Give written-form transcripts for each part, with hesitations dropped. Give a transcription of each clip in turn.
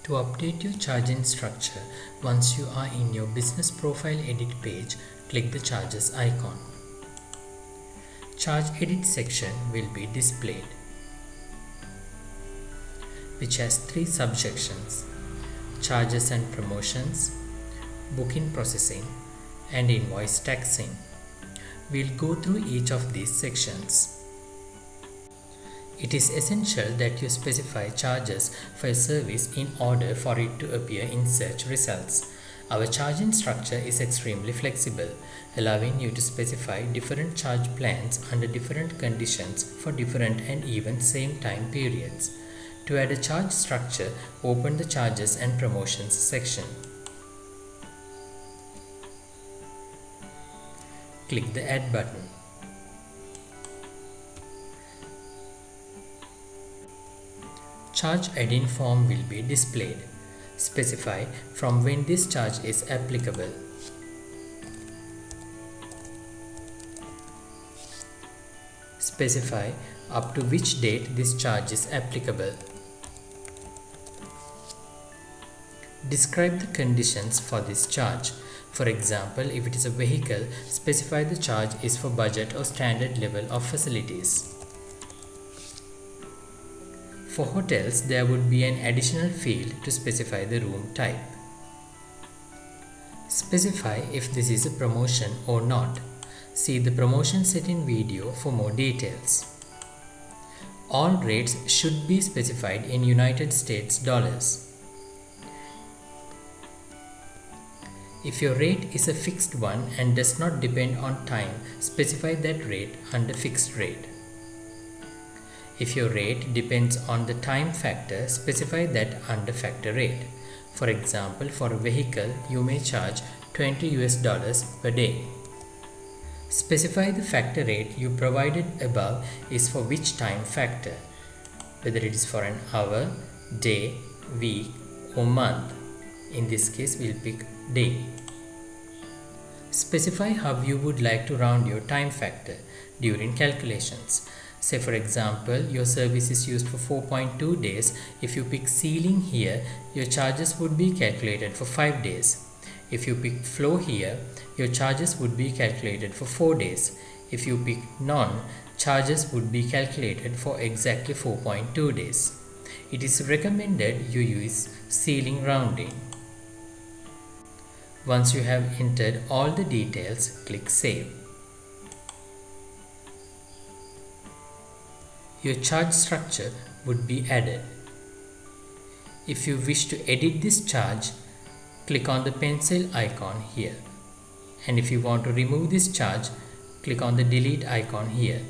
To update your charging structure, once you are in your business profile edit page, click the charges icon. Charge edit section will be displayed, which has three subsections: charges and promotions, booking processing, and invoice taxing. We'll go through each of these sections. It is essential that you specify charges for a service in order for it to appear in search results. Our charging structure is extremely flexible, allowing you to specify different charge plans under different conditions for different and even same time periods. To add a charge structure, open the Charges and Promotions section. Click the Add button. Charge add-in form will be displayed. Specify from when this charge is applicable. Specify up to which date this charge is applicable. Describe the conditions for this charge. For example, if it is a vehicle, specify the charge is for budget or standard level of facilities. For hotels, there would be an additional field to specify the room type. Specify if this is a promotion or not. See the promotion setting video for more details. All rates should be specified in United States dollars. If your rate is a fixed one and does not depend on time, specify that rate under fixed rate. If your rate depends on the time factor, specify that under factor rate. For example, for a vehicle, you may charge $20 per day. Specify the factor rate you provided above is for which time factor, whether it is for an hour, day, week, or month. In this case, we'll pick day. Specify how you would like to round your time factor during calculations. Say for example, your service is used for 4.2 days. If you pick ceiling here, your charges would be calculated for 5 days. If you pick floor here, your charges would be calculated for 4 days. If you pick none, charges would be calculated for exactly 4.2 days. It is recommended you use ceiling rounding. Once you have entered all the details, click Save. Your charge structure would be added. If you wish to edit this charge, click on the pencil icon here. And if you want to remove this charge, click on the delete icon here.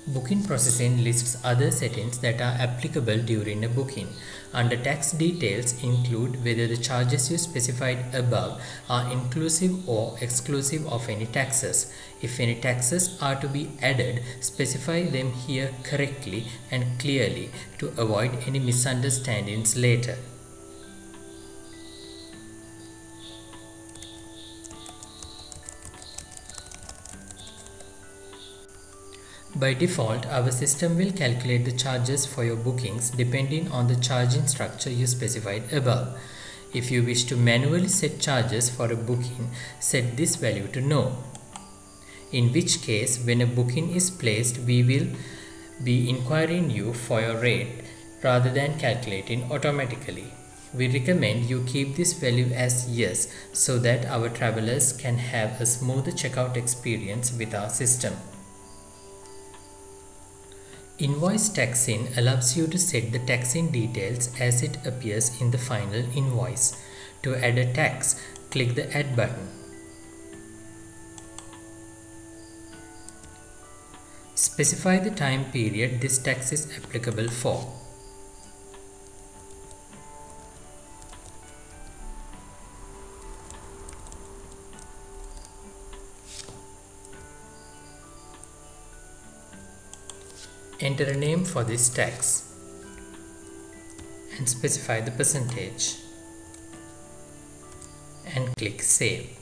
Booking processing lists other settings that are applicable during a booking. Under tax details include whether the charges you specified above are inclusive or exclusive of any taxes. If any taxes are to be added, specify them here correctly and clearly to avoid any misunderstandings later. By default, our system will calculate the charges for your bookings depending on the charging structure you specified above. If you wish to manually set charges for a booking, set this value to no. In which case, when a booking is placed, we will be inquiring you for your rate rather than calculating automatically. We recommend you keep this value as yes so that our travelers can have a smoother checkout experience with our system. Invoice taxing allows you to set the taxing details as it appears in the final invoice. To add a tax, click the Add button. Specify the time period this tax is applicable for. Enter a name for this tax and specify the percentage and click Save.